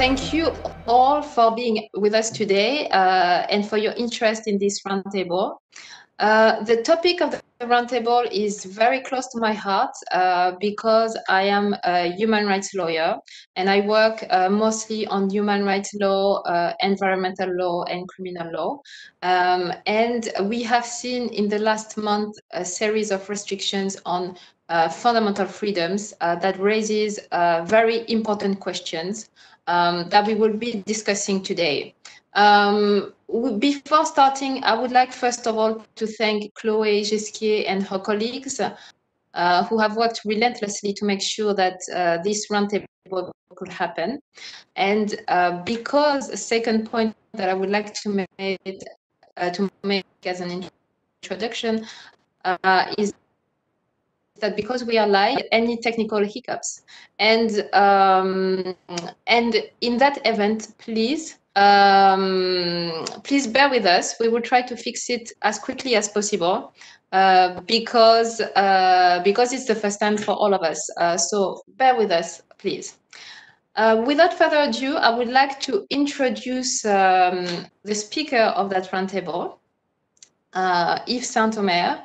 Thank you all for being with us today and for your interest in this roundtable. The topic of the roundtable is very close to my heart because I am a human rights lawyer and I work mostly on human rights law, environmental law, and criminal law. And we have seen in the last month a series of restrictions on fundamental freedoms that raises very important questions that we will be discussing today. Before starting, I would like first of all to thank Chloé Gisquier and her colleagues who have worked relentlessly to make sure that this roundtable could happen. And because a second point that I would like to make as an introduction is that because we are live, any technical hiccups, and in that event, please bear with us. We will try to fix it as quickly as possible because it's the first time for all of us. So bear with us, please. Without further ado, I would like to introduce the speaker of that roundtable, Yves Sintomer.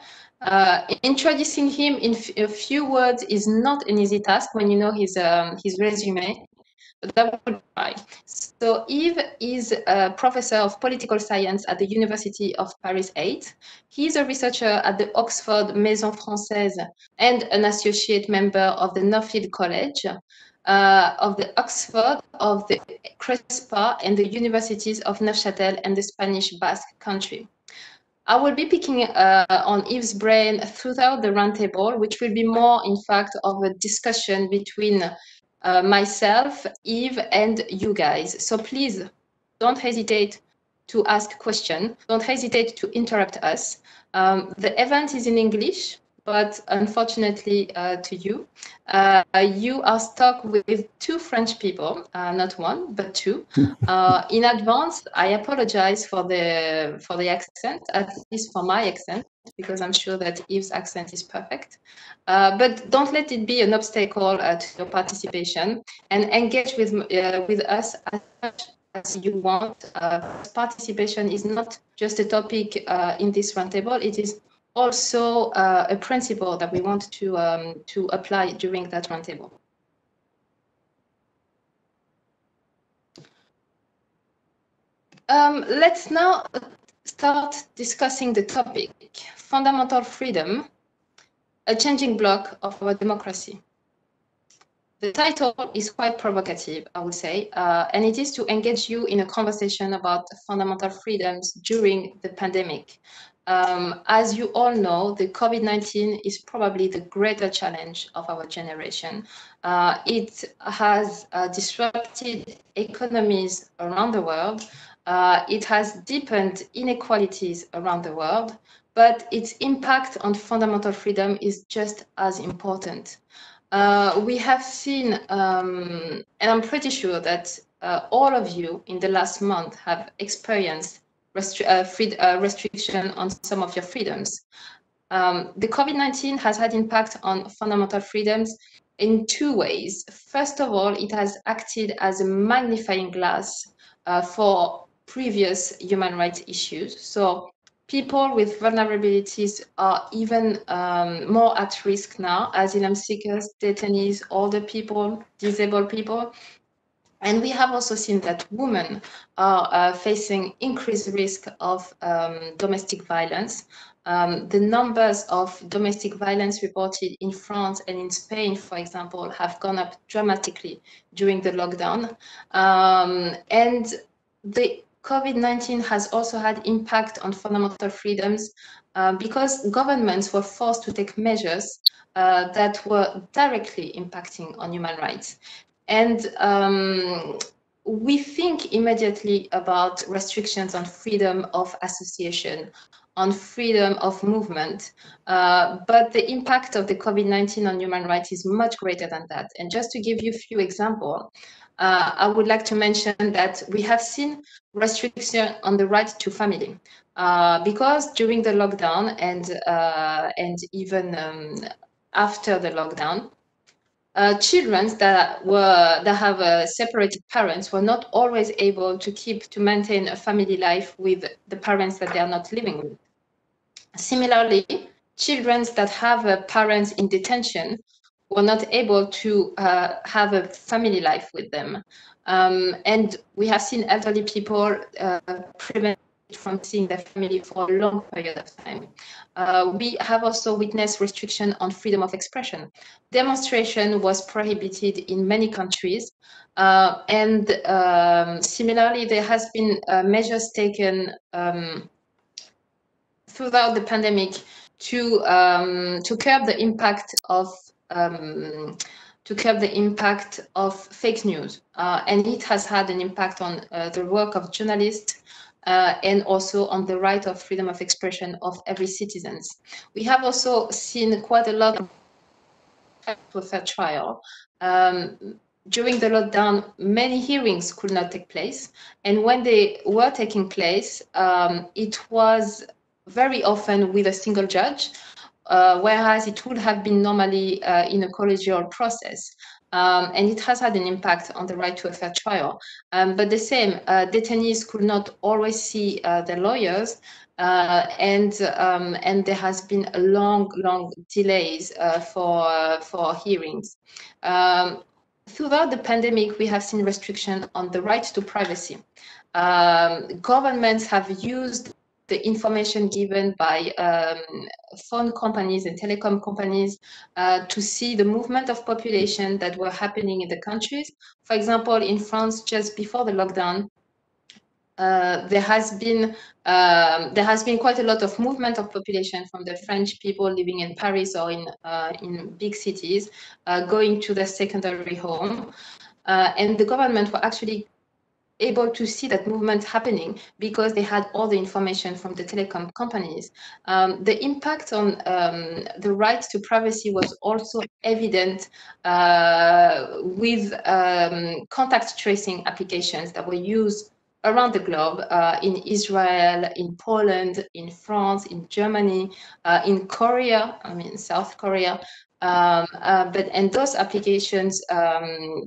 Introducing him in a few words is not an easy task when you know his resume, but I will try. So Yves is a professor of political science at the University of Paris 8. He's a researcher at the Oxford Maison Française and an associate member of the Nuffield College, of the Oxford, of the Crespa, and the universities of Neuchâtel and the Spanish Basque Country. I will be picking on Yves' brain throughout the roundtable, which will be more, in fact, of a discussion between myself, Yves, and you guys. So please don't hesitate to ask questions. Don't hesitate to interrupt us. The event is in English, but unfortunately to you, you are stuck with two French people, not one, but two. In advance, I apologize for the accent, at least for my accent, because I'm sure that Yves' accent is perfect. But don't let it be an obstacle to your participation, and engage with us as much as you want. Participation is not just a topic in this roundtable, it is also a principle that we want to apply during that roundtable. Let's now start discussing the topic, fundamental freedom, a changing block of our democracy. The title is quite provocative, I would say, and it is to engage you in a conversation about fundamental freedoms during the pandemic. As you all know, the COVID-19 is probably the greater challenge of our generation. It has disrupted economies around the world. It has deepened inequalities around the world, but its impact on fundamental freedom is just as important. We have seen, and I'm pretty sure that all of you in the last month have experienced restriction on some of your freedoms. The COVID-19 has had impact on fundamental freedoms in two ways. First of all, it has acted as a magnifying glass for previous human rights issues. So people with vulnerabilities are even more at risk now: asylum seekers, detainees, older people, disabled people. And we have also seen that women are facing increased risk of domestic violence. The numbers of domestic violence reported in France and in Spain, for example, have gone up dramatically during the lockdown. And the COVID-19 has also had impact on fundamental freedoms because governments were forced to take measures that were directly impacting on human rights. And we think immediately about restrictions on freedom of association, on freedom of movement, but the impact of the COVID-19 on human rights is much greater than that. And just to give you a few examples, I would like to mention that we have seen restriction on the right to family, because during the lockdown and even after the lockdown, children that have separated parents were not always able to maintain a family life with the parents that they are not living with. Similarly, children that have parents in detention were not able to have a family life with them. And we have seen elderly people prevented from seeing their family for a long period of time. We have also witnessed restriction on freedom of expression. Demonstration was prohibited in many countries. And similarly, there has been measures taken throughout the pandemic to curb the impact of fake news, and it has had an impact on the work of journalists and also on the right of freedom of expression of every citizen. We have also seen quite a lot of a fair trial. During the lockdown, many hearings could not take place, and when they were taking place, it was very often with a single judge, whereas it would have been normally in a collegial process. And it has had an impact on the right to a fair trial. But the same, detainees could not always see their lawyers, and there has been a long delays for hearings. Throughout the pandemic, we have seen restriction on the right to privacy. Governments have used the information given by phone companies and telecom companies to see the movement of population that were happening in the countries. For example, in France, just before the lockdown, there has been quite a lot of movement of population from the French people living in Paris or in big cities, going to their secondary home, and the government were actually able to see that movement happening because they had all the information from the telecom companies. The impact on the right to privacy was also evident with contact tracing applications that were used around the globe, in Israel, in Poland, in France, in Germany, in Korea, South Korea. And those applications,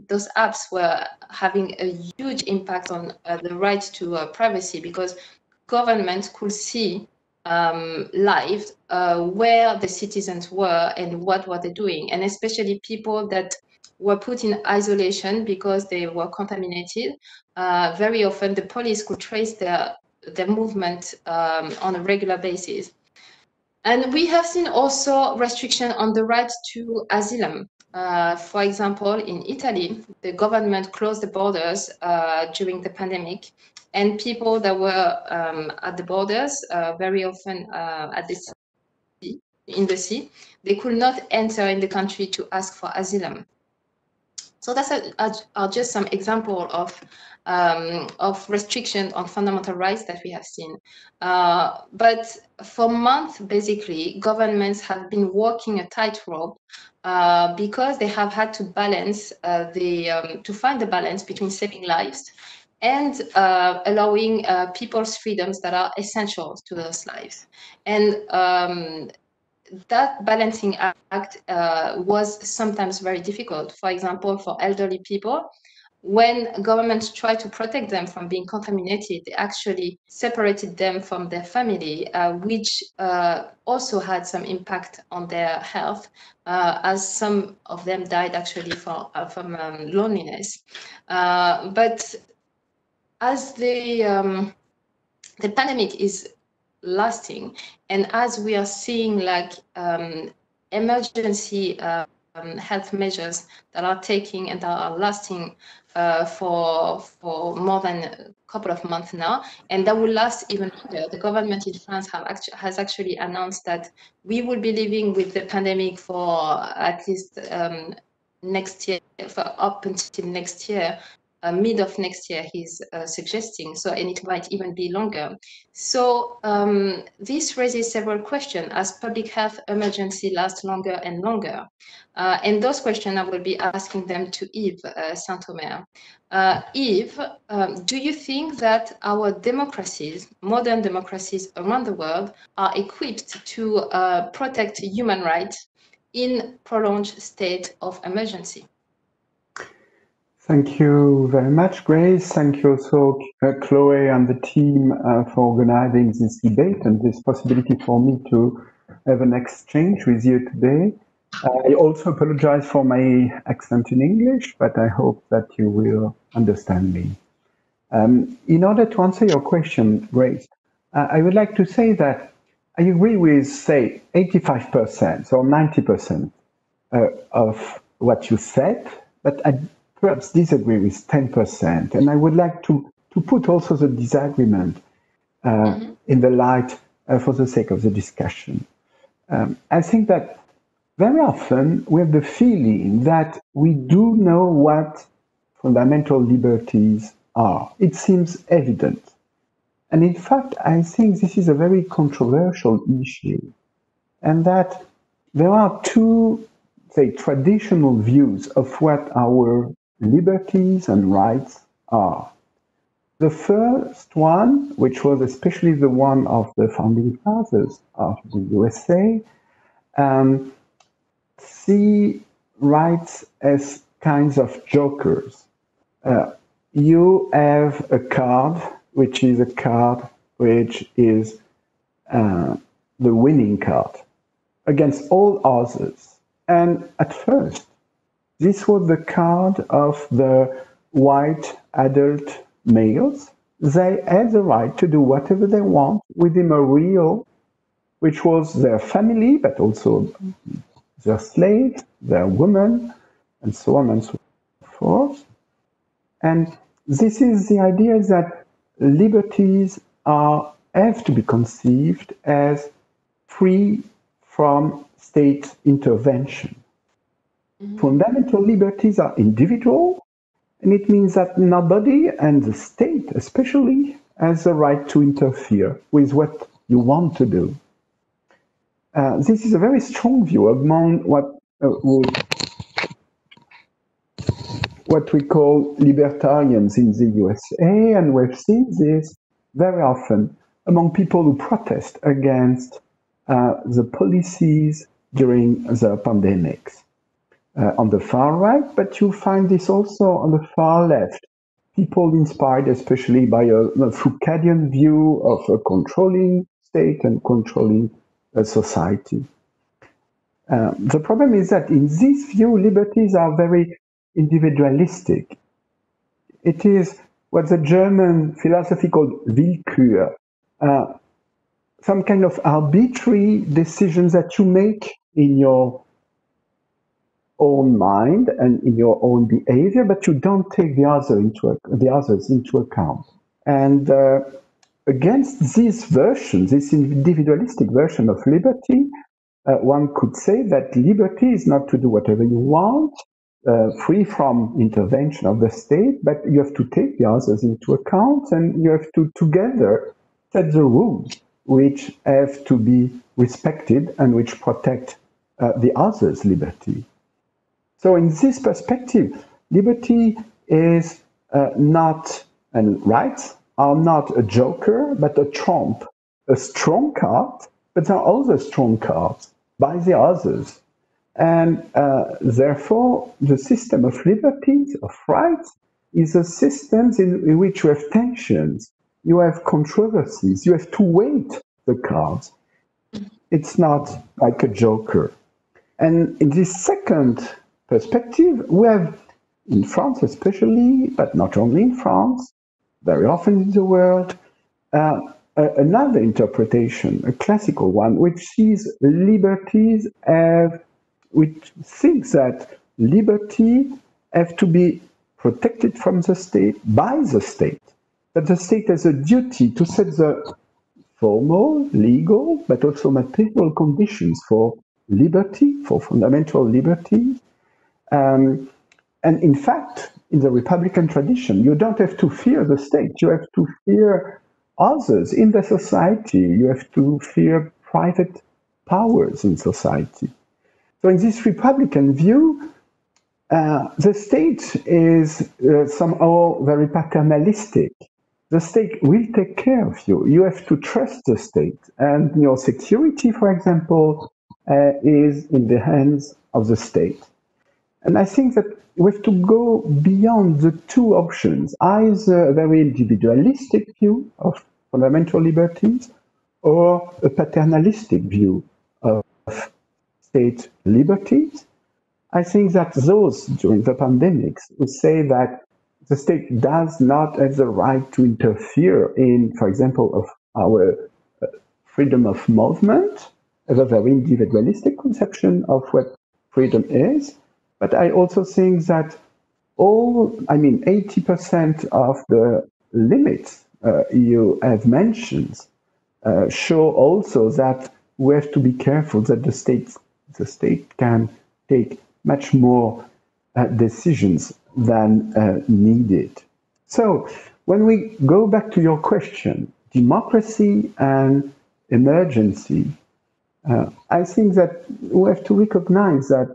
those apps were having a huge impact on the right to privacy, because governments could see live where the citizens were and what were they doing, and especially people that were put in isolation because they were contaminated. Very often the police could trace their movement on a regular basis. And we have seen also restriction on the right to asylum. For example, in Italy, the government closed the borders during the pandemic, and people that were at the borders, very often at the sea, in the sea, they could not enter in the country to ask for asylum. So that's are just some example of restriction on fundamental rights that we have seen. But for months, basically, governments have been walking a tightrope because they have had to balance to find the balance between saving lives and allowing people's freedoms that are essential to those lives. And that balancing act was sometimes very difficult. For example, for elderly people, when governments tried to protect them from being contaminated, they actually separated them from their family, which also had some impact on their health, as some of them died actually from loneliness. But as the pandemic is lasting, and as we are seeing like emergency health measures that are taking and that are lasting for more than a couple of months now, and that will last even longer. The government in France has actually announced that we will be living with the pandemic for at least next year, for up until next year. Mid of next year, he's suggesting. So, and it might even be longer. So this raises several questions as public health emergency lasts longer and longer. And those questions I will be asking them to Yves Sintomer. Yves, do you think that our democracies, modern democracies around the world, are equipped to protect human rights in prolonged state of emergency. Thank you very much, Grace. Thank you also, Chloe and the team for organizing this debate and this possibility for me to have an exchange with you today. I also apologize for my accent in English, but I hope that you will understand me. In order to answer your question, Grace, I would like to say that I agree with, say, 85% or 90% of what you said, but I perhaps disagree with 10%. And I would like to put also the disagreement in the light for the sake of the discussion. I think that very often we have the feeling that we do know what fundamental liberties are. It seems evident. And in fact, I think this is a very controversial issue, and that there are two, say, traditional views of what our liberties and rights are. The first one, which was especially the one of the founding fathers of the USA, see rights as kinds of jokers. You have a card, which is the winning card against all others. And at first, this was the card of the white adult males. They had the right to do whatever they want within a real, which was their family, but also their slaves, their women, and so on and so forth. And this is the idea that liberties have to be conceived as free from state intervention. Fundamental liberties are individual, and it means that nobody, and the state especially, has the right to interfere with what you want to do. This is a very strong view among what we call libertarians in the USA, and we've seen this very often among people who protest against the policies during the pandemics. On the far right, but you find this also on the far left. People inspired especially by a Foucauldian view of a controlling state and controlling a society. The problem is that in this view, liberties are very individualistic. It is what the German philosophy called Willkür, some kind of arbitrary decisions that you make in your own mind and in your own behavior, but you don't take the others into account. And against this version, this individualistic version of liberty, one could say that liberty is not to do whatever you want, free from intervention of the state, but you have to take the others into account, and you have to together set the rules which have to be respected and which protect the others' liberty. So in this perspective, liberty is not, and rights are not a joker, but a trump, a strong card, but there are also strong cards by the others. And therefore, the system of liberties, of rights, is a system in which you have tensions, you have controversies, you have to weight the cards. It's not like a joker. And in this second perspective, we have, in France especially, but not only in France, very often in the world, another interpretation, a classical one, which sees liberties which thinks that liberty have to be protected from the state, by the state, that the state has a duty to set the formal, legal, but also material conditions for liberty, for fundamental liberty. And in fact, in the Republican tradition, you don't have to fear the state. You have to fear others in the society. You have to fear private powers in society. So in this Republican view, the state is somehow very paternalistic. The state will take care of you. You have to trust the state. And your security, for example, is in the hands of the state. And I think that we have to go beyond the two options, either a very individualistic view of fundamental liberties or a paternalistic view of state liberties. I think that those during the pandemics who say that the state does not have the right to interfere in, for example, of our freedom of movement, have a very individualistic conception of what freedom is. But I also think that 80% of the limits you have mentioned show also that we have to be careful that the state can take much more decisions than needed. So when we go back to your question, democracy and emergency, I think that we have to recognize that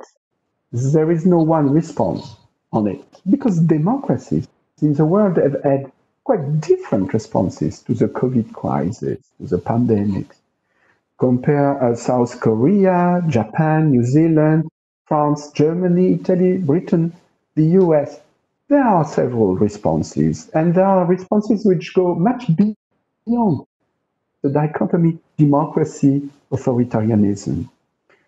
there is no one response on it, because democracies in the world have had quite different responses to the COVID crisis, to the pandemic. Compare South Korea, Japan, New Zealand, France, Germany, Italy, Britain, the US. There are several responses, and there are responses which go much beyond the dichotomy democracy, authoritarianism.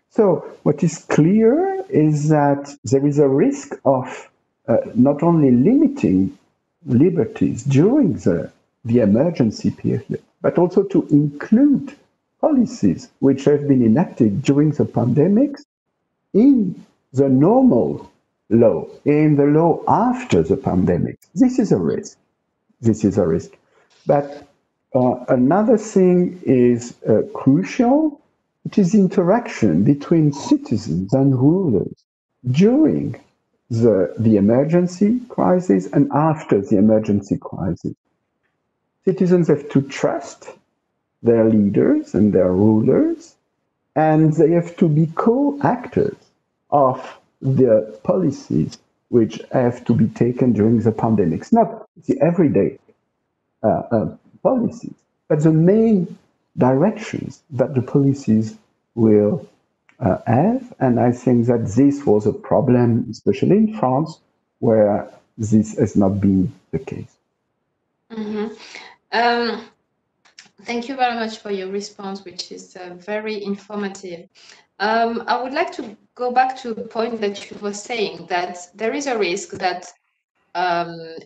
So what is clear is that there is a risk of not only limiting liberties during the emergency period, but also to include policies which have been enacted during the pandemics in the normal law, in the law after the pandemic. This is a risk. But another thing is crucial. It is interaction between citizens and rulers during the emergency crisis and after the emergency crisis. Citizens have to trust their leaders and their rulers, and they have to be co-actors of the policies which have to be taken during the pandemics. Not the everyday policies, but the main directions that the policies will have. And I think that this was a problem, especially in France, where this has not been the case. Mm-hmm. Thank you very much for your response, which is very informative. I would like to go back to the point that you were saying, that there is a risk that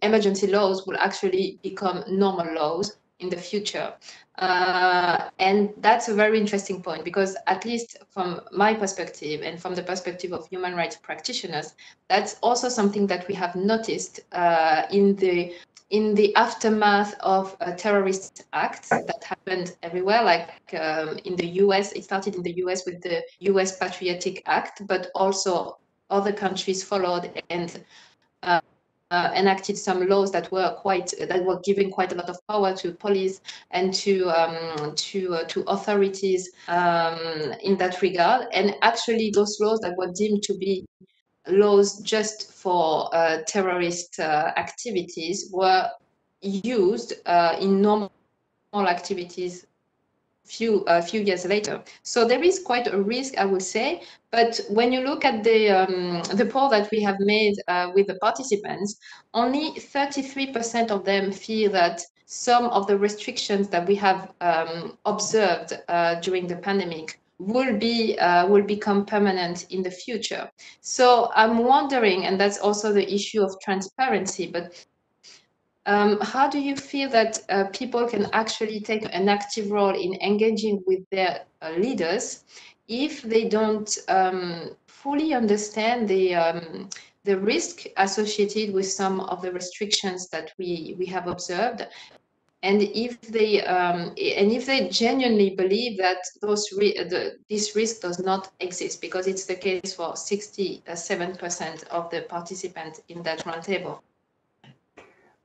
emergency laws will actually become normal laws in the future. And that's a very interesting point, because at least from my perspective and from the perspective of human rights practitioners, that's also something that we have noticed in the aftermath of terrorist acts that happened everywhere, like in the US. It started in the US with the US Patriotic Act, but also other countries followed and enacted some laws that were giving quite a lot of power to police and to authorities in that regard. And actually, those laws that were deemed to be laws just for terrorist activities were used in normal activities a few years later. So there is quite a risk, I would say. But when you look at the poll that we have made with the participants, only 33% of them feel that some of the restrictions that we have observed during the pandemic will become permanent in the future. So I'm wondering, and that's also the issue of transparency, but how do you feel that people can actually take an active role in engaging with their leaders if they don't fully understand the risk associated with some of the restrictions that we have observed, and if they genuinely believe that this risk does not exist, because it's the case for 67% of the participants in that roundtable?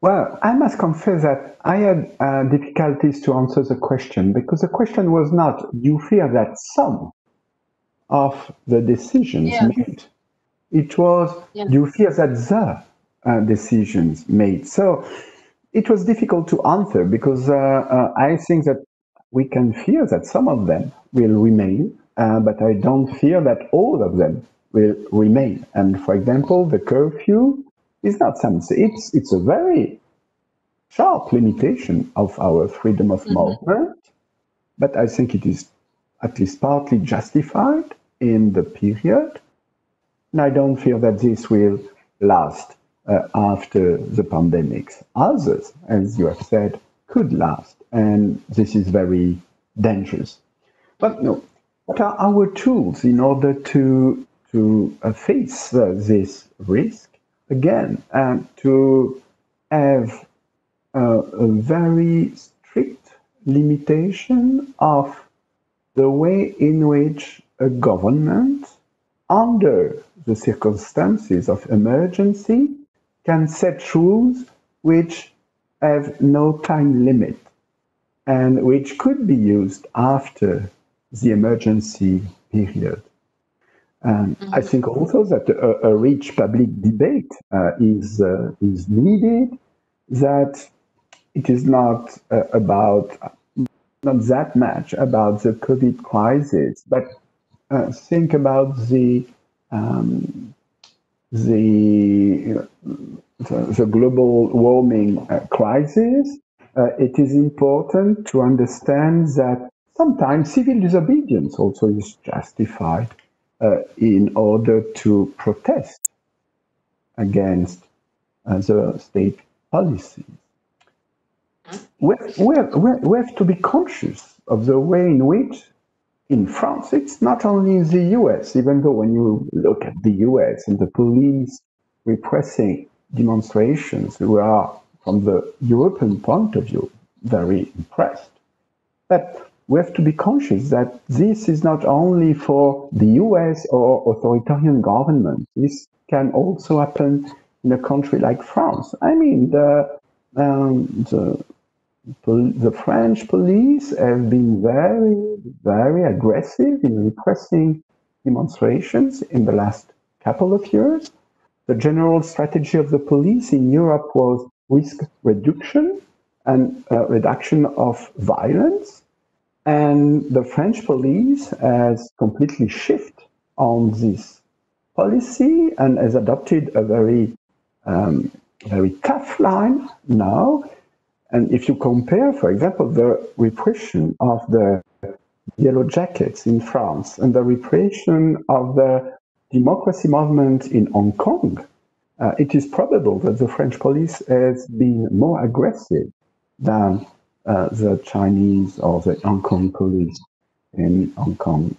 Well, I must confess that I had difficulties to answer the question, because the question was not, you fear that some of the decisions made. It was, do you fear that the decisions made? So it was difficult to answer, because I think that we can fear that some of them will remain, but I don't fear that all of them will remain. And for example, the curfew is not something, it's a very sharp limitation of our freedom of movement, but I think it is at least partly justified in the period. And I don't feel that this will last after the pandemics. Others, as you have said, could last, and this is very dangerous. But no, what are our tools in order to face this risk? Again, to have a very strict limitation of the way in which a government, under the circumstances of emergency, can set rules which have no time limit and which could be used after the emergency period. I think also that a rich public debate is needed, that it is not not that much about the COVID crisis, but think about the global warming crisis. It is important to understand that sometimes civil disobedience also is justified in order to protest against the state policies. We have to be conscious of the way in which, in France, it's not only in the US, even though when you look at the US and the police repressing demonstrations, we are, from the European point of view, very impressed. But we have to be conscious that this is not only for the US or authoritarian government. This can also happen in a country like France. I mean, the French police have been very, very aggressive in repressing demonstrations in the last couple of years. The general strategy of the police in Europe was risk reduction and reduction of violence. And the French police has completely shifted on this policy and has adopted a very, very tough line now. And if you compare, for example, the repression of the Yellow Jackets in France and the repression of the democracy movement in Hong Kong, it is probable that the French police has been more aggressive than the Chinese or the Hong Kong police in Hong Kong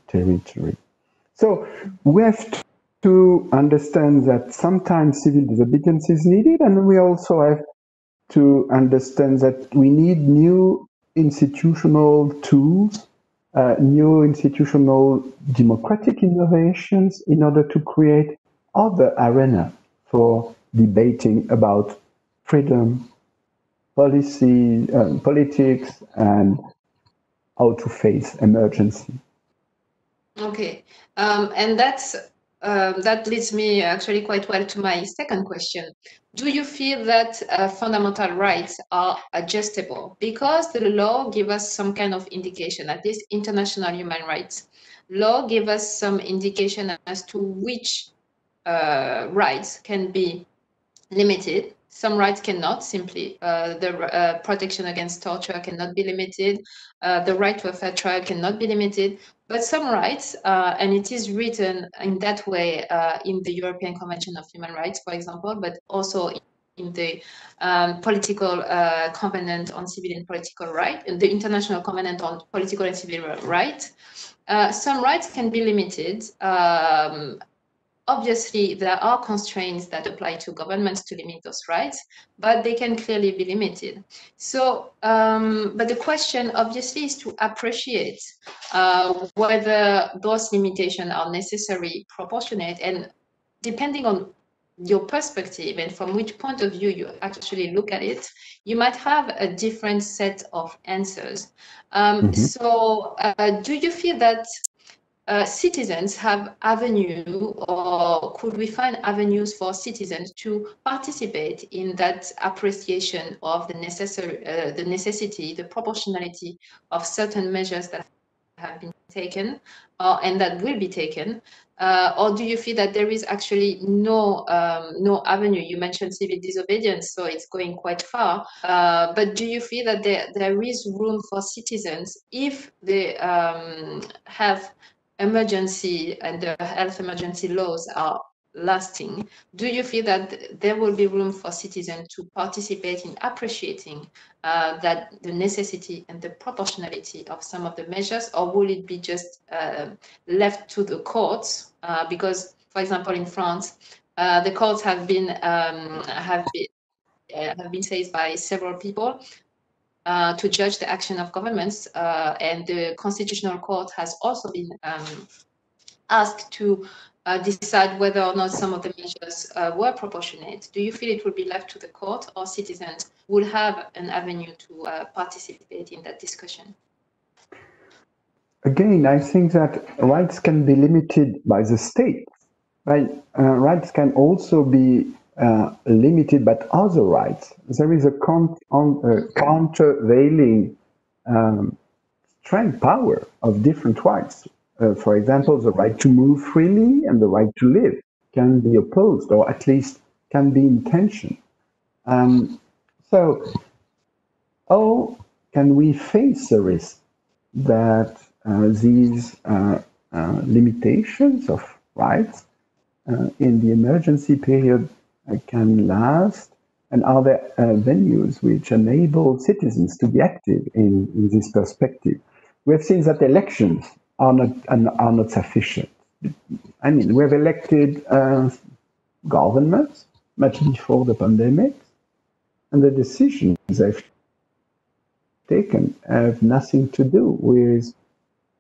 territory. So we have to understand that sometimes civil disobedience is needed, and we also have to understand that we need new institutional tools, new institutional democratic innovations in order to create other arena for debating about freedom, policy, politics, and how to face emergency. Okay, and that leads me actually quite well to my second question. Do you feel that fundamental rights are adjustable? Because the law gives us some kind of indication, at least international human rights law give us some indication as to which rights can be limited. Some rights cannot, simply. The protection against torture cannot be limited. The right to a fair trial cannot be limited. But some rights, and it is written in that way in the European Convention of Human Rights, for example, but also in the political covenant on civil and political right, the International Covenant on Political and Civil Rights. Some rights can be limited. Obviously, there are constraints that apply to governments to limit those rights, but they can clearly be limited. So, but the question obviously is to appreciate whether those limitations are necessary, proportionate, and depending on your perspective and from which point of view you actually look at it, you might have a different set of answers. So do you feel that citizens have avenue, or could we find avenues for citizens to participate in that appreciation of the necessity, the proportionality of certain measures that have been taken, and that will be taken? Or do you feel that there is actually no avenue? You mentioned civil disobedience, so it's going quite far. But do you feel that there is room for citizens if they have emergency and the health emergency laws are lasting? Do you feel that there will be room for citizens to participate in appreciating that the necessity and the proportionality of some of the measures, or will it be just left to the courts? Because, for example, in France, the courts have been seized by several people to judge the action of governments, and the Constitutional Court has also been asked to decide whether or not some of the measures were proportionate. Do you feel it will be left to the court, or citizens will have an avenue to participate in that discussion? Again, I think that rights can be limited by the state. Right? Rights can also be limited by other rights. There is a countervailing strength, power of different rights. For example, the right to move freely and the right to live can be opposed, or at least can be in tension. So, how can we face the risk that these limitations of rights in the emergency period can last? And are there venues which enable citizens to be active in this perspective? We have seen that elections are not sufficient. I mean, we have elected governments much before the pandemic, and the decisions they've taken have nothing to do with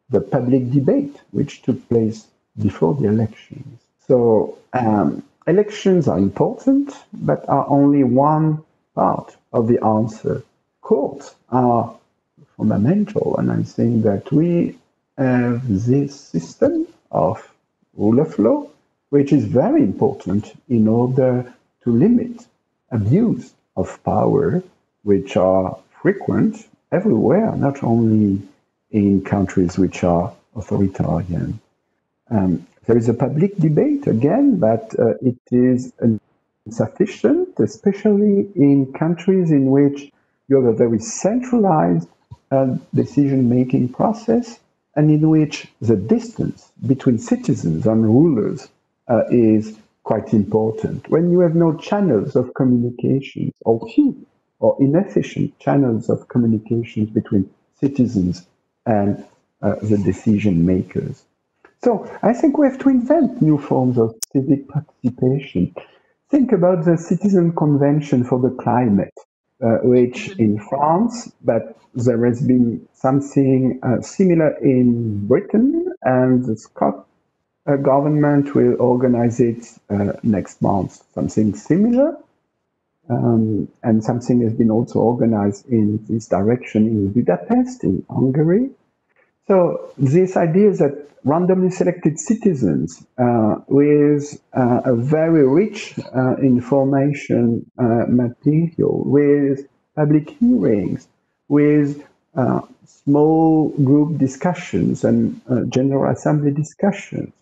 the public debate which took place before the elections. So elections are important, but are only one part of the answer. Courts are fundamental, and I think that we have this system of rule of law, which is very important in order to limit abuse of power, which are frequent everywhere, not only in countries which are authoritarian. There is a public debate again, but it is insufficient, especially in countries in which you have a very centralized decision-making process, and in which the distance between citizens and rulers is quite important. When you have no channels of communication, or few or inefficient channels of communications between citizens and the decision makers. So I think we have to invent new forms of civic participation. Think about the Citizen Convention for the Climate, which in France, but there has been something similar in Britain, and the Scottish government will organize it next month, something similar. And something has been also organized in this direction in Budapest, in Hungary. So this idea that randomly selected citizens with a very rich information material, with public hearings, with small group discussions and general assembly discussions,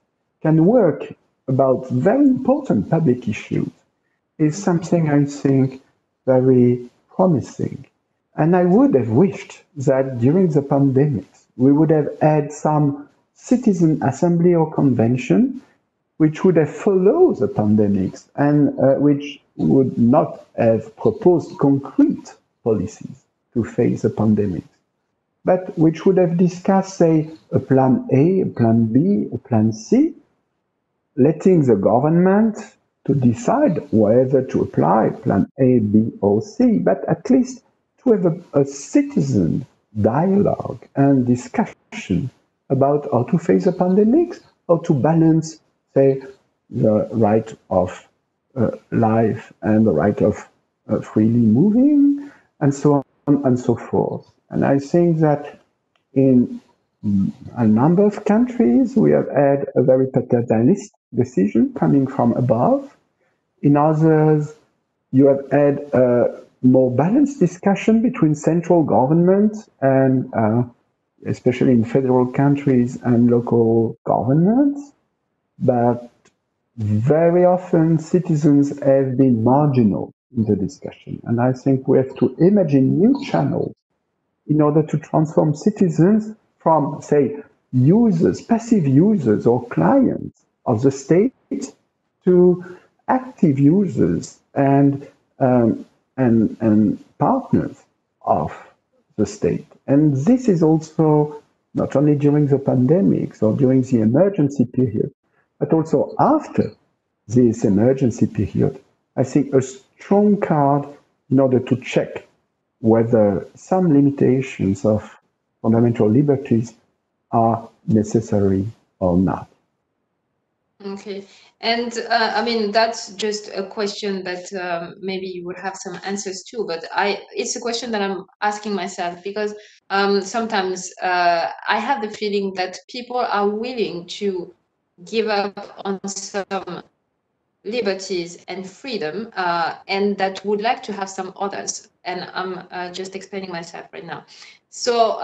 can work about very important public issues, is something I think very promising. And I would have wished that during the pandemic, we would have had some citizen assembly or convention which would have followed the pandemics and which would not have proposed concrete policies to face the pandemics, but which would have discussed, say, a plan A, a plan B, a plan C, letting the government to decide whether to apply plan A, B, or C, but at least to have a citizen dialogue and discussion about how to face the pandemics, how to balance, say, the right of life and the right of freely moving, and so on and so forth. And I think that in a number of countries, we have had a very paternalist decision coming from above. In others, you have had a more balanced discussion between central government and especially in federal countries and local governments, but very often citizens have been marginal in the discussion. And I think we have to imagine new channels in order to transform citizens from, say, users, passive users or clients of the state to active users and partners of the state. And this is also not only during the pandemics or during the emergency period, but also after this emergency period. I think a strong card in order to check whether some limitations of fundamental liberties are necessary or not. Okay, and I mean that's just a question that maybe you would have some answers to, but it's a question that I'm asking myself because sometimes I have the feeling that people are willing to give up on some liberties and freedom, and that would like to have some others. And I'm just explaining myself right now. So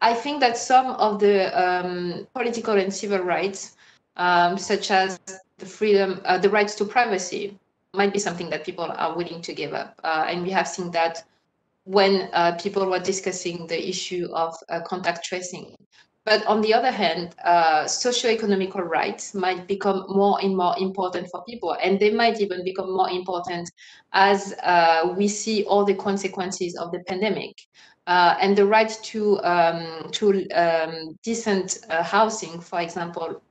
I think that some of the political and civil rights, such as the freedom, the rights to privacy, might be something that people are willing to give up. And we have seen that when people were discussing the issue of contact tracing. But on the other hand, socio-economical rights might become more and more important for people, and they might even become more important as we see all the consequences of the pandemic. And the right to decent housing, for example,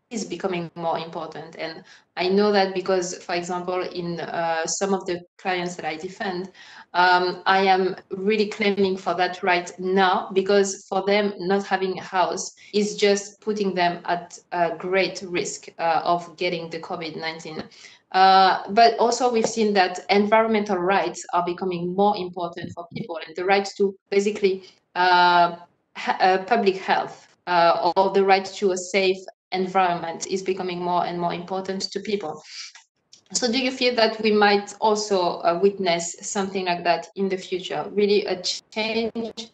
is becoming more important. And I know that because, for example, in some of the clients that I defend, I am really claiming for that right now, because for them, not having a house is just putting them at a great risk of getting the COVID-19. But also we've seen that environmental rights are becoming more important for people, and the right to basically public health or the right to a safe environment is becoming more and more important to people. So do you feel that we might also witness something like that in the future, really a change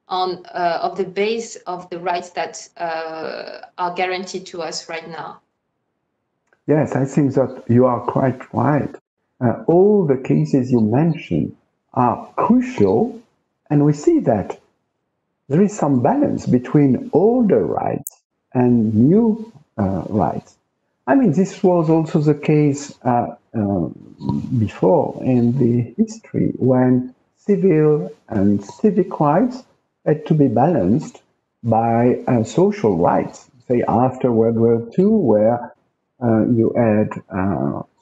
on of the base of the rights that are guaranteed to us right now? Yes, I think that you are quite right. All the cases you mentioned are crucial, and we see that there is some balance between older rights and new rights. I mean, this was also the case before in the history when civil and civic rights had to be balanced by social rights. Say after World War II, where you had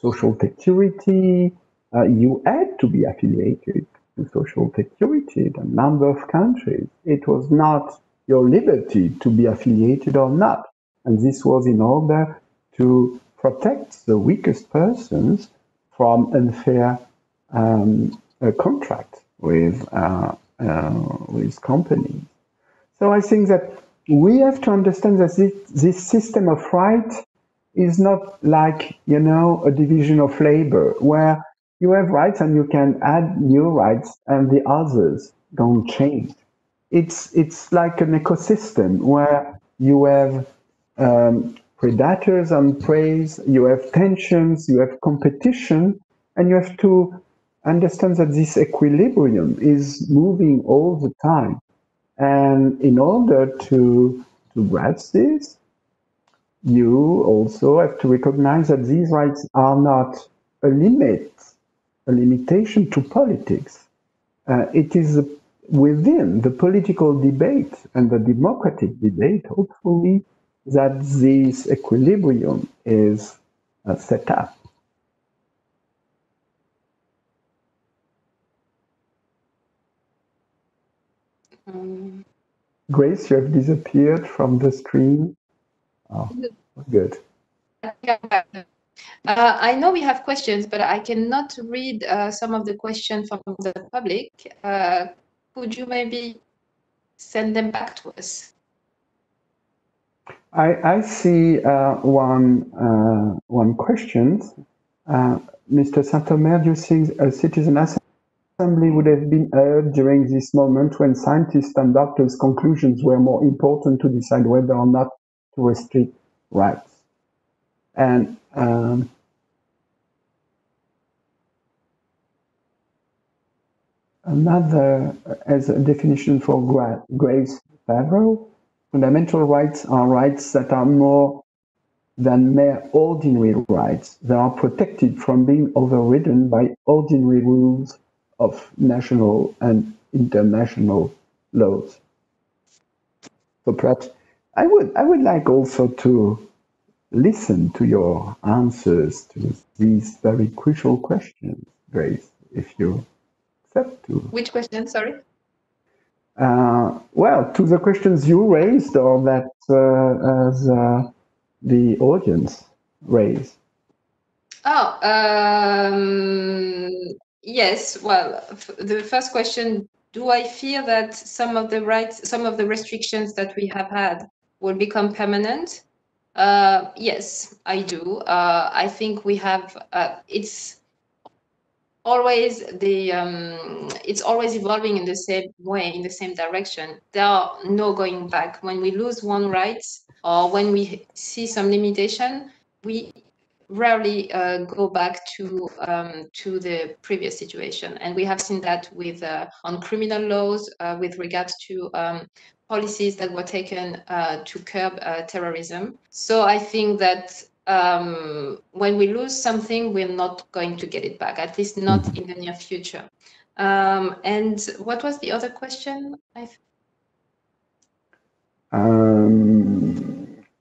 social security, you had to be affiliated to social security in a number of countries. It was not your liberty to be affiliated or not. And this was in order to protect the weakest persons from unfair contracts with companies. So I think that we have to understand that this system of right is not like, a division of labor where you have rights and you can add new rights and the others don't change. It's like an ecosystem where you have predators and prey, you have tensions, you have competition, and you have to understand that this equilibrium is moving all the time. And in order to grasp this, you also have to recognize that these rights are not a limitation to politics. It is within the political debate and the democratic debate, hopefully, that this equilibrium is set up. Grace, you have disappeared from the screen. Oh, good. I know we have questions, but I cannot read some of the questions from the public. Could you maybe send them back to us? I see one question. Mr. Sintomer, do you think a citizen assembly assembly would have been heard during this moment when scientists and doctors' conclusions were more important to decide whether or not to restrict rights. And another, as a definition for Grâce Favrel, fundamental rights are rights that are more than mere ordinary rights. They are protected from being overridden by ordinary rules of national and international laws. So perhaps I would like also to listen to your answers to these very crucial questions, Grace, if you accept to. Which question, sorry? Well, to the questions you raised or that the audience raised. Oh, yes. Well, the first question, do I fear that some of the rights, some of the restrictions that we have had will become permanent? Yes, I do. I think we have, it's always it's always evolving in the same way, in the same direction. There are no going back. When we lose one right or when we see some limitation, we rarely go back to the previous situation, and we have seen that with on criminal laws with regards to policies that were taken to curb terrorism. So I think that when we lose something, we're not going to get it back, at least not in the near future. And what was the other question?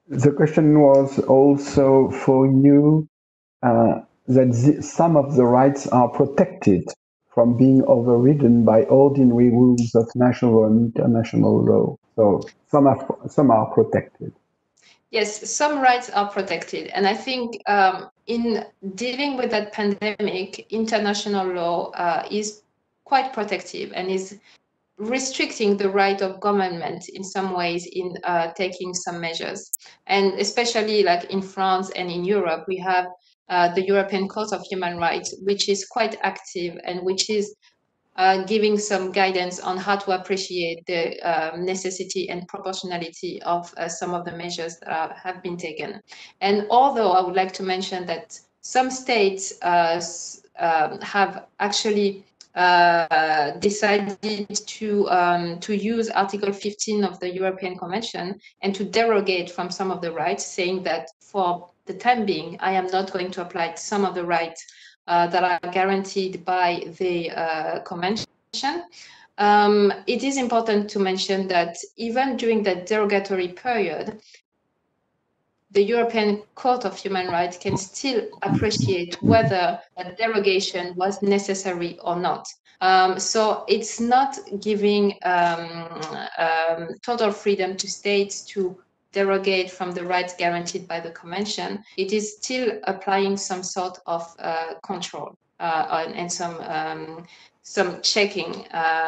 The question was also for you that some of the rights are protected from being overridden by ordinary rules of national and international law. So some are protected. Yes, some rights are protected. And I think in dealing with that pandemic, international law is quite protective and is restricting the right of government in some ways in taking some measures. And especially like in France and in Europe, we have the European Court of Human Rights, which is quite active and which is giving some guidance on how to appreciate the necessity and proportionality of some of the measures that have been taken. And although I would like to mention that some states have actually decided to use Article 15 of the European Convention and to derogate from some of the rights, saying that for the time being, I am not going to apply some of the rights that are guaranteed by the convention. It is important to mention that even during that derogatory period, the European Court of Human Rights can still appreciate whether a derogation was necessary or not. So it's not giving total freedom to states to derogate from the rights guaranteed by the convention. It is still applying some sort of control and some checking,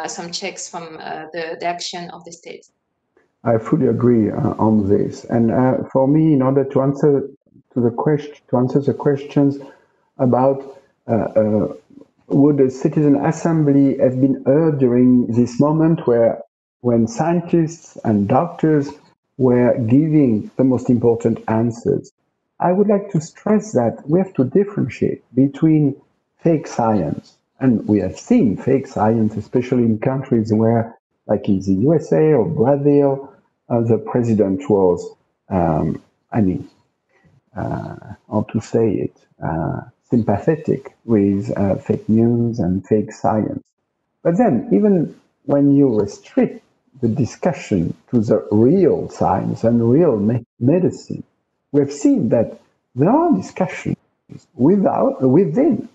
some checks from the action of the state. I fully agree on this. And for me, in order to answer the questions about would a citizen assembly have been heard during this moment when scientists and doctors were giving the most important answers, I would like to stress that we have to differentiate between fake science, and we have seen fake science, especially in countries where, like in the USA or Brazil, the president was, how to say it, sympathetic with fake news and fake science. But then, even when you restrict the discussion to the real science and real medicine, we've seen that there are discussions within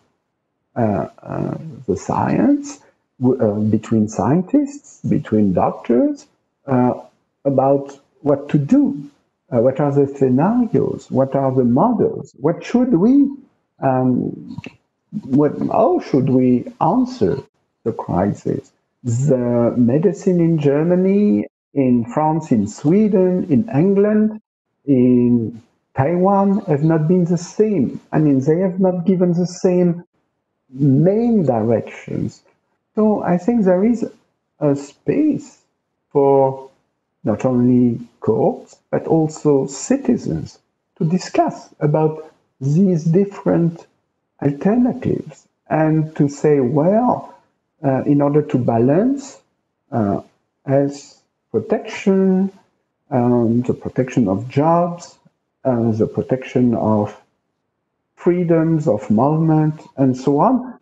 the science, between scientists, between doctors, about what to do, what are the scenarios, what are the models, what should we, how should we answer the crisis? The medicine in Germany, in France, in Sweden, in England, in Taiwan have not been the same. I mean, they have not given the same main directions So I think there is a space for not only courts, but also citizens to discuss about these different alternatives and to say, well, in order to balance health protection, the protection of jobs, the protection of freedoms of movement, and so on,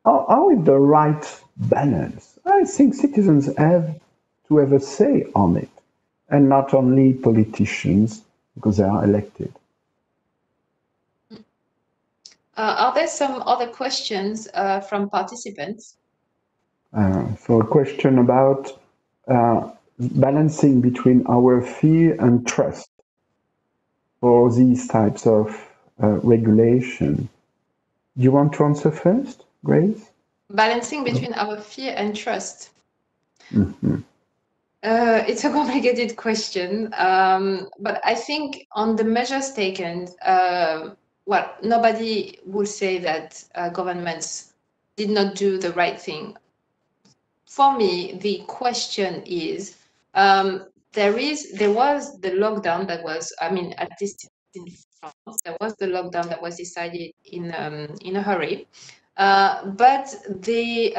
are we the right balance? I think citizens have to have a say on it, and not only politicians because they are elected. Are there some other questions from participants? So a question about balancing between our fear and trust for these types of regulation. Do you want to answer first, Grace? Balancing between our fear and trust. Mm-hmm. It's a complicated question, but I think on the measures taken, well, nobody will say that governments did not do the right thing. For me, the question is, there was the lockdown that was, I mean, at least in France, there was the lockdown that was decided in a hurry. But the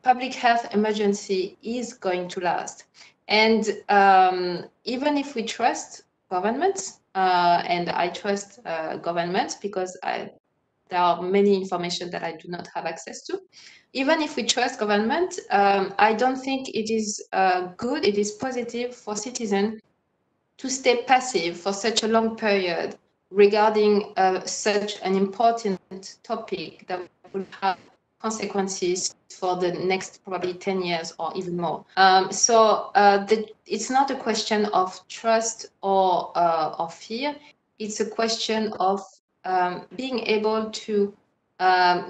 public health emergency is going to last. And even if we trust governments, and I trust governments because there are many information that I do not have access to. Even if we trust government, I don't think it is good, it is positive for citizens to stay passive for such a long period regarding such an important topic that will have consequences for the next probably 10 years or even more. So it's not a question of trust or fear. It's a question of being able to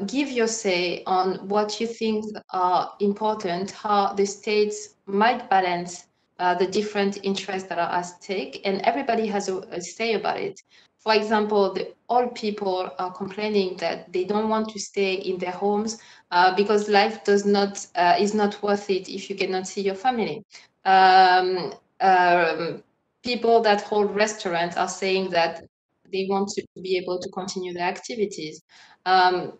give your say on what you think are important, how the states might balance the different interests that are at stake, and everybody has a say about it. For example, the old people are complaining that they don't want to stay in their homes because life is not worth it if you cannot see your family. People that hold restaurants are saying that they want to be able to continue their activities.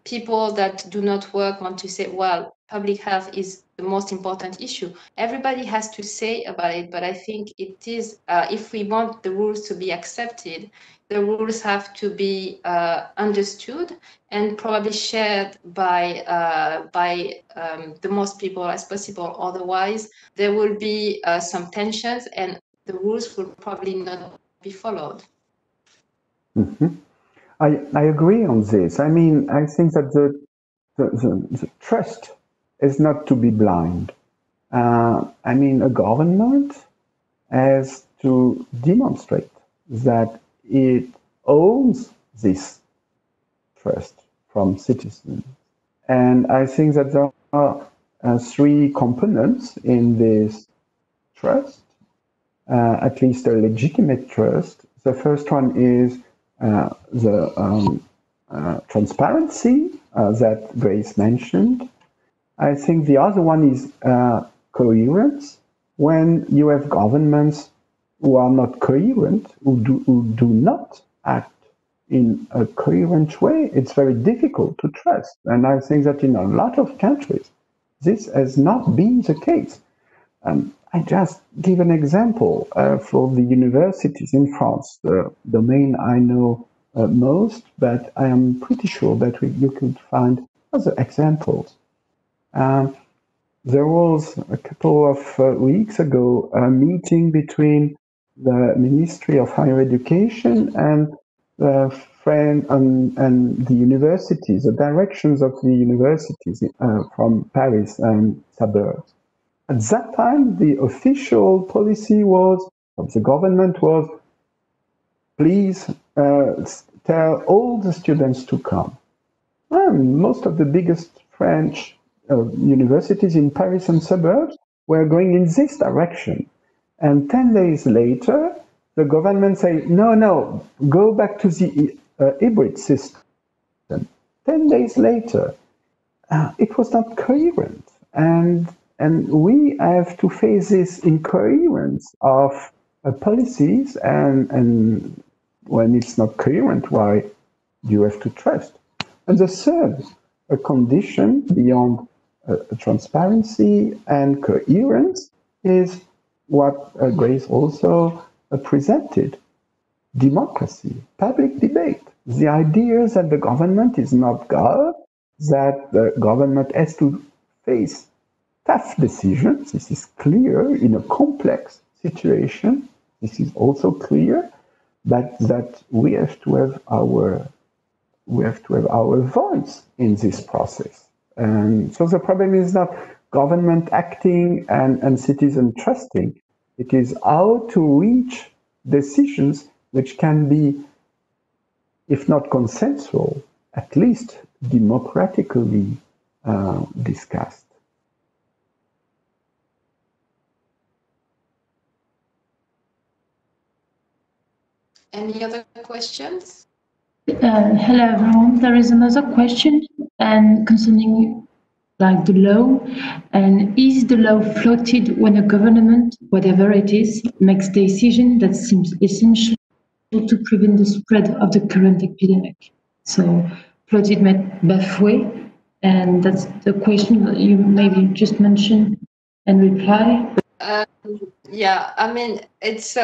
People that do not work want to say, well, public health is the most important issue. Everybody has to say about it, but I think it is, if we want the rules to be accepted, the rules have to be understood and probably shared by the most people as possible. Otherwise, there will be some tensions and the rules will probably not be followed. Mm-hmm. I agree on this. I mean, I think that the trust is not to be blind. I mean, a government has to demonstrate that it owns this trust from citizens. And I think that there are three components in this trust, at least a legitimate trust. The first one is the transparency that Grace mentioned. I think the other one is coherence. When you have governments who are not coherent, who do not act in a coherent way, it's very difficult to trust. And I think that in a lot of countries, this has not been the case. I just give an example for the universities in France, the domain I know most, but I am pretty sure that you could find other examples. There was a couple of weeks ago a meeting between the Ministry of Higher Education and the and the universities, the directions of the universities from Paris and suburbs. At that time, the official policy of the government was, please tell all the students to come. And most of the biggest French universities in Paris and suburbs were going in this direction. And 10 days later, the government said, no, go back to the hybrid system. 10 days later, it was not coherent. And we have to face this incoherence of policies, and when it's not coherent, why you have to trust? And the third, a condition beyond transparency and coherence is what Grace also presented: democracy, public debate. The idea that the government is not God, that the government has to face tough decisions. This is clear in a complex situation. This is also clear, but that we have to have our voice in this process. And so the problem is not government acting and citizen trusting. It is how to reach decisions which can be, if not consensual, at least democratically discussed. Any other questions? Hello everyone. There is another question, and concerning like the law, and is the law floated when a government, whatever it is, makes a decision that seems essential to prevent the spread of the current epidemic? So floated meant bafoué, and that's the question that you maybe just mentioned and reply. Yeah, I mean, it's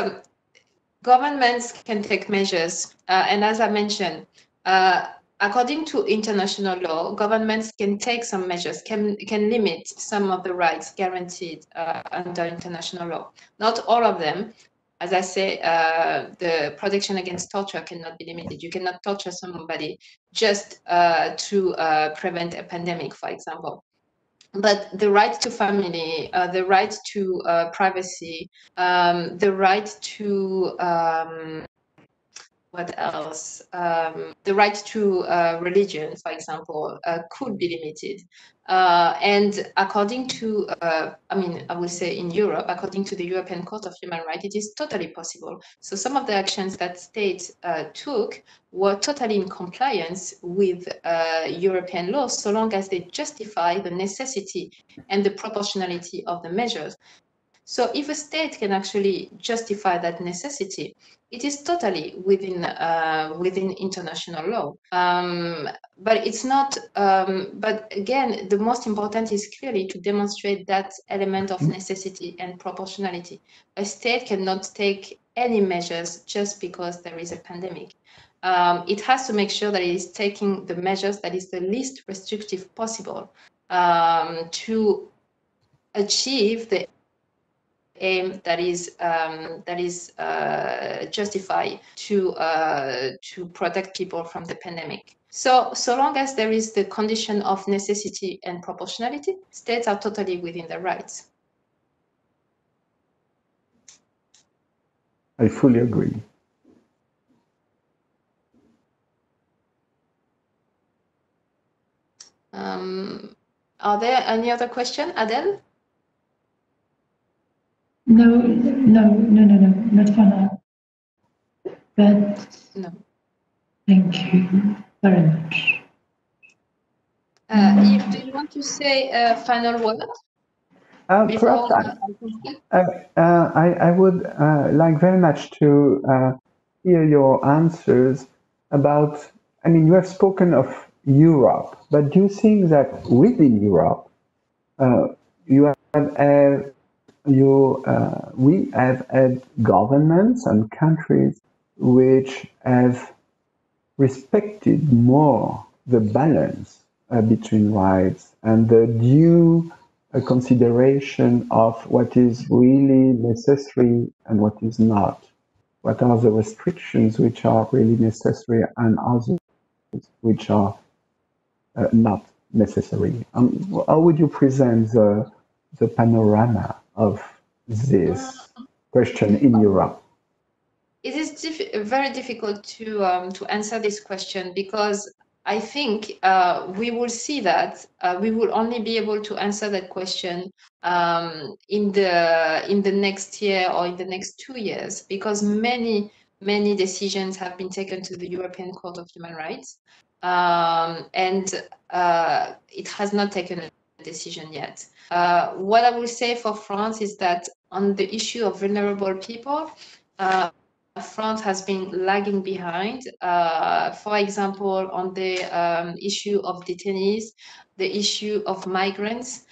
governments can take measures, and as I mentioned, according to international law, governments can take some measures, can limit some of the rights guaranteed under international law. Not all of them. As I say, the protection against torture cannot be limited. You cannot torture somebody just to prevent a pandemic, for example. But the right to family, the right to privacy, the right to what else? The right to religion, for example, could be limited. And according to, I would say in Europe, according to the European Court of Human Rights, it is totally possible. So some of the actions that states took were totally in compliance with European law, so long as they justify the necessity and the proportionality of the measures. So if a state can actually justify that necessity, it is totally within international law. But it's not. But again, the most important is clearly to demonstrate that element of necessity and proportionality. A state cannot take any measures just because there is a pandemic. It has to make sure that it is taking the measures that is the least restrictive possible to achieve the aim that is justified to protect people from the pandemic. So long as there is the condition of necessity and proportionality, states are totally within their rights. I fully agree. Are there any other questions, Adele? No, not for now. But no. Thank you very much. Yves, do you want to say a final word? Perhaps I would like very much to hear your answers about, I mean, you have spoken of Europe, but do you think that within Europe, we have had governments and countries which have respected more the balance between rights and the due consideration of what is really necessary and what is not? What are the restrictions which are really necessary and others which are not necessary? How would you present the panorama of this question in Europe? It is very difficult to answer this question, because I think we will see that we will only be able to answer that question in the next year or in the next 2 years, because many decisions have been taken to the European Court of Human Rights. and it has not taken a decision yet. What I will say for France is that on the issue of vulnerable people, France has been lagging behind. For example, on the issue of detainees, the issue of migrants,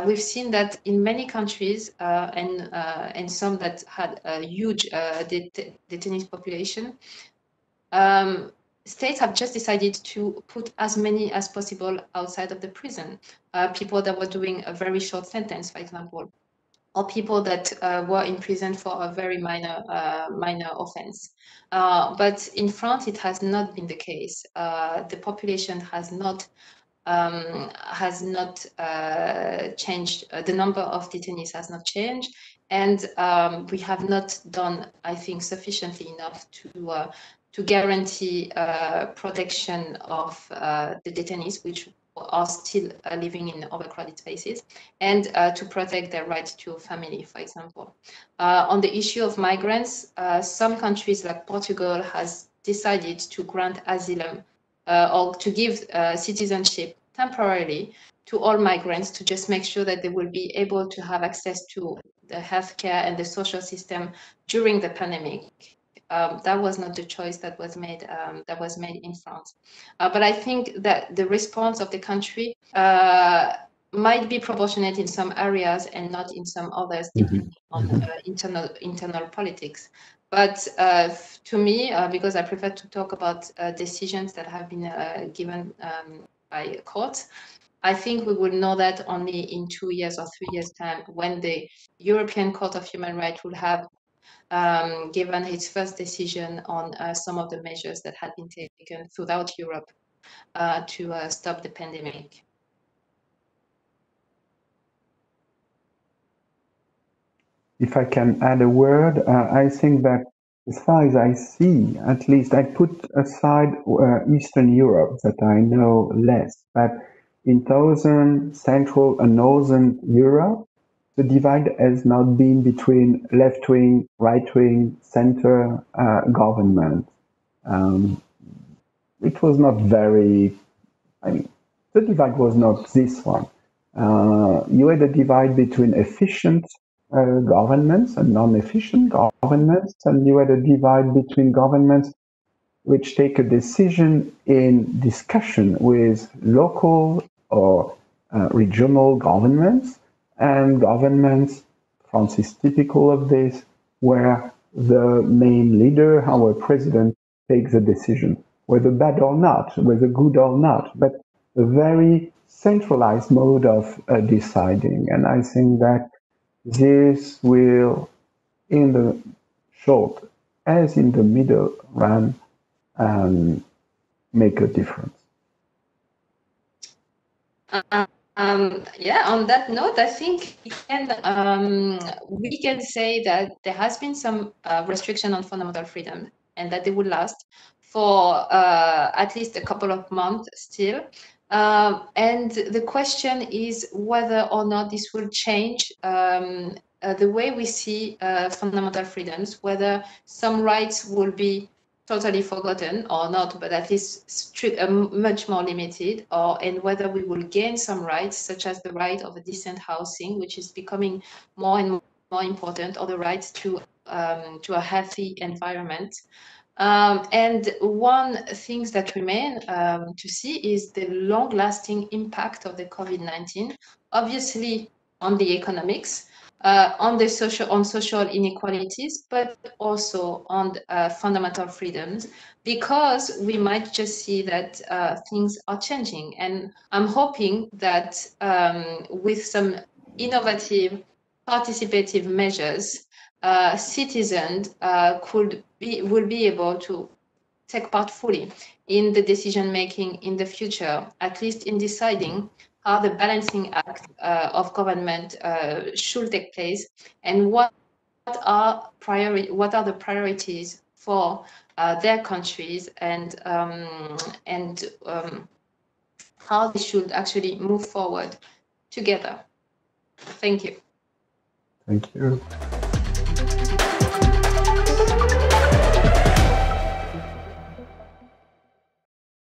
we've seen that in many countries and some that had a huge detainees population, states have just decided to put as many as possible outside of the prison. People that were doing a very short sentence, for example, or people that were in prison for a very minor offense. But in France, it has not been the case. The population has not changed. The number of detainees has not changed, and we have not done, I think, sufficiently enough to guarantee protection of the detainees, which are still living in overcrowded spaces, and to protect their right to a family, for example. On the issue of migrants, some countries like Portugal has decided to grant asylum or to give citizenship temporarily to all migrants, to just make sure that they will be able to have access to the healthcare and the social system during the pandemic. That was not the choice that was made in France. But I think that the response of the country might be proportionate in some areas and not in some others, depending on internal politics. But to me, because I prefer to talk about decisions that have been given by courts, I think we will know that only in 2 years or 3 years' time, when the European Court of Human Rights will have given its first decision on some of the measures that had been taken throughout Europe to stop the pandemic. If I can add a word, I think that as far as I see, at least I put aside Eastern Europe that I know less, but in Southern, Central and Northern Europe, the divide has not been between left-wing, right-wing, center government. It was not very, the divide was not this one. You had a divide between efficient governments and non-efficient governments, and you had a divide between governments which take a decision in discussion with local or regional governments, and governments, France is typical of this, where the main leader, our president, takes a decision, whether bad or not, whether good or not, but a very centralized mode of deciding. And I think that this will, in the short as in the middle run, make a difference. Yeah, on that note, I think we can say that there has been some restriction on fundamental freedom, and that they will last for at least a couple of months still. And the question is whether or not this will change the way we see fundamental freedoms, whether some rights will be totally forgotten or not, but at least much more limited, and whether we will gain some rights, such as the right of a decent housing, which is becoming more and more important, or the right to a healthy environment. And one thing that remain to see is the long-lasting impact of the COVID-19, obviously on the economics, on social inequalities, but also on fundamental freedoms, because we might just see that things are changing. And I'm hoping that with some innovative, participative measures, citizens will be able to take part fully in the decision making in the future, at least in deciding how the balancing act of government should take place, and what are the priorities for their countries, and how they should actually move forward together. Thank you. Thank you.